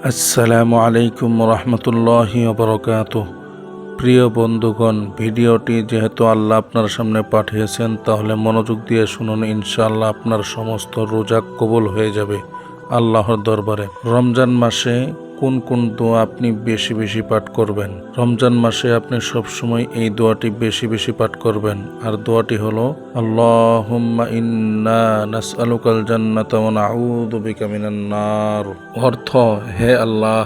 আসসালামু আলাইকুম রহমতুল্লাহি ওবরাকাতুহ। প্রিয় বন্ধুগণ, ভিডিওটি যেহেতু আল্লাহ আপনার সামনে পাঠিয়েছেন, তাহলে মনোযোগ দিয়ে শুনুন। ইনশাআল্লাহ আপনার সমস্ত রোজা কবুল হয়ে যাবে আল্লাহর দরবারে। রমজান মাসে কোন কোন দোয়া আপনি বেশি বেশি পাঠ করবেন? রমজান মাসে আপনি সবসময় এই দোয়াটি বেশি বেশি পাঠ করবেন। আর দোয়াটি হলো আল্লাহুম্মা ইন্না নাসআলুকাল জান্নাতা ওয়া নাউযু বিকা মিনান নার। অর্থ: হে আল্লাহ,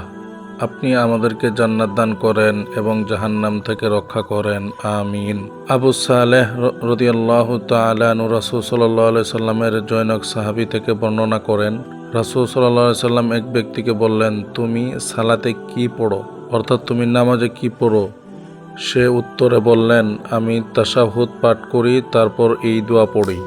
আপনি আমাদেরকে জান্নাত দান করেন এবং জাহান্নাম থেকে রক্ষা করেন, আমিন। আবু সালেহ রাদিয়াল্লাহু তাআলা আনহু রাসূল সাল্লাল্লাহু আলাইহি সাল্লামের জনৈক সাহাবী থেকে বর্ণনা করেন, রাসূল সাল্লাল্লাহু আলাইহি সাল্লাম এক ব্যক্তিকে বললেন, তুমি সালাতে কি পড়ো? অর্থাৎ তুমি নামাজে কি পড়ো? সে উত্তরে বললেন, আমি তাশাহুদ পাঠ করি, তারপর এই দোয়া পড়ি।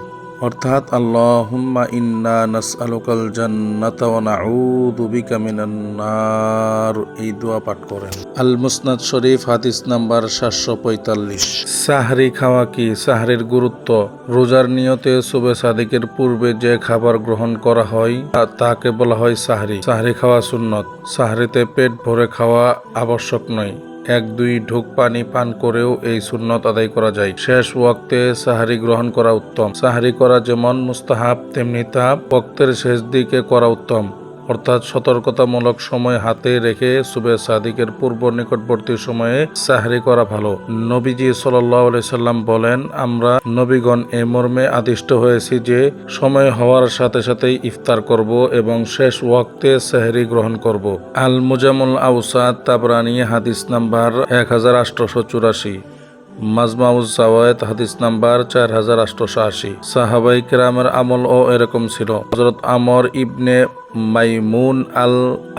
অর্থাৎ আল্লাহুম্মা ইন্না নাসআলুকাল জান্নাতা ওয়া নাউযু বিকা মিনান নার, এই দোয়া পাঠ করেন। আল মুসনাদ শরীফ হাদিস নাম্বার 745। সাহরি খাওয়া কি? সাহরির গুরুত্ব: রোজার নিয়তে সুবে সাদিকের পূর্বে যে খাবার গ্রহণ করা হয় তাকে বলা হয় সাহরি। সাহরি খাওয়া সুন্নত। সাহরিতে পেট ভরে খাওয়া আবশ্যক নয়। 1-2 ঢোক পানি পান করেও এই সুন্নত আদায় করা যায়। শেষ ওয়াক্তে সাহারি গ্রহণ করা উত্তম। সাহারি করা যেমন মুস্তাহাব, তেমনি তা ওয়াক্তের শেষ দিকে করা উত্তম, অর্থাৎ সতর্কতামূলক সময় হাতে রেখে সুবে সাদিকের পূর্ব নিকটবর্তী সময়ে সাহরি করা ভালো। নবীজি সাল্লাল্লাহু আলাইহি সাল্লাম বলেন, আমরা নবীগণ এ মর্মে আদিষ্ট হয়েছি যে সময় হওয়ার সাথে সাথেই ইফতার করব এবং শেষ ওয়াক্তে সাহরি গ্রহণ করব। আল মুজামুল আওসাত তাবরানী হাদিস নাম্বার 1884। মাজমাউজ জাওয়ায়েদ হাদিস নাম্বার 4880। সাহাবায়ে কেরামের আমলও এরকম ছিল। হযরত আমর ইবনে মাইমুন আল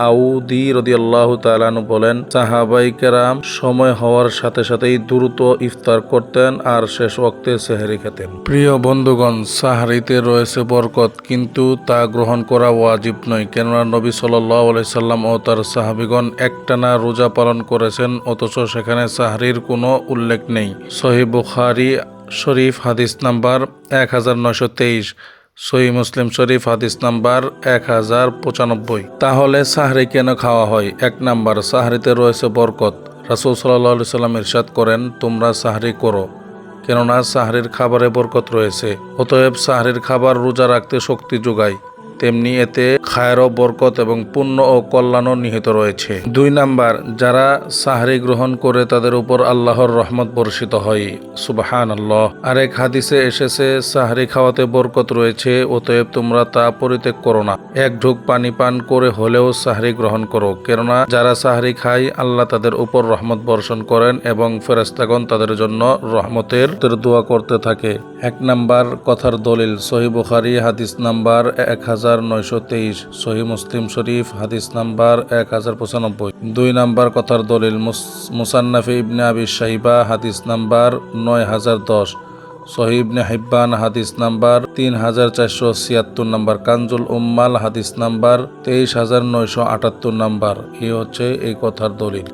আউদি রাদিয়াল্লাহু তাআলা আনহু বলেন, সাহাবায়ে কেরাম সময় হওয়ার সাথে সাথেই দ্রুত ইফতার করতেন আর শেষ ওয়াক্তে সেহরি খেতেন। প্রিয় বন্ধুগণ, সাহরিতে রয়েছে বরকত, কিন্তু তা গ্রহণ করা ওয়াজিব নয়। কেননা নবী সাল্লাল্লাহু আলাইহি সাল্লাম ও তার সাহাবীগণ একটানা রোজা পালন করেছেন, অথচ সেখানে সাহরির কোনো উল্লেখ নেই। সহিহ বুখারী শরীফ হাদিস নাম্বার 1923, সহিহ মুসলিম শরীফ হাদিস নাম্বার 1095। তাহলে সাহরি কেন খাওয়া হয়? 1 নাম্বার, সাহরিতে রয়েছে বরকত। রাসূল সাল্লাল্লাহু আলাইহি সাল্লাম ইরশাদ করেন, তোমরা সাহরি করো, কেননা সাহরির খাবারে বরকত রয়েছে। অতএব সাহরির খাবার রোজা রাখতে শক্তি যোগায়, তেমনি এতে খায়ের ও বরকত এবং পুণ্য ও কল্যাণও নিহিত রয়েছে। 2 নাম্বার, যারা সাহরি গ্রহণ করে তাদের উপর আল্লাহর রহমত বর্ষিত হয়, সুবহানাল্লাহ। আরেক হাদিসে এসেছে, সাহরি খাওয়াতে বরকত রয়েছে, অতএব তোমরা তা পরিত্যাগ করো না। 1 ঢোক পানি পান করে হলেও সাহরি গ্রহণ করো, কেননা যারা সাহরি খায় আল্লাহ তাদের উপর রহমত বর্ষণ করেন এবং ফেরেশতাগণ তাদের জন্য রহমতের দোয়া করতে থাকে। 1 নাম্বার কথার দলিল: সহিহ বুখারী হাদিস নাম্বার 1923, সহিহ মুসলিম শরীফ হাদিস নাম্বার 1095। 2 নাম্বার কথার দলিল: মুসান্নাফে ইবনে আবি শাইবা হাদিস নাম্বার 9010, সহিহ ইবনে হিব্বান হাদিস নাম্বার 3476 নাম্বার, কানজুল উম্মাল হাদিস নাম্বার 23978 নাম্বার। এই হচ্ছে এই কথার দলিল।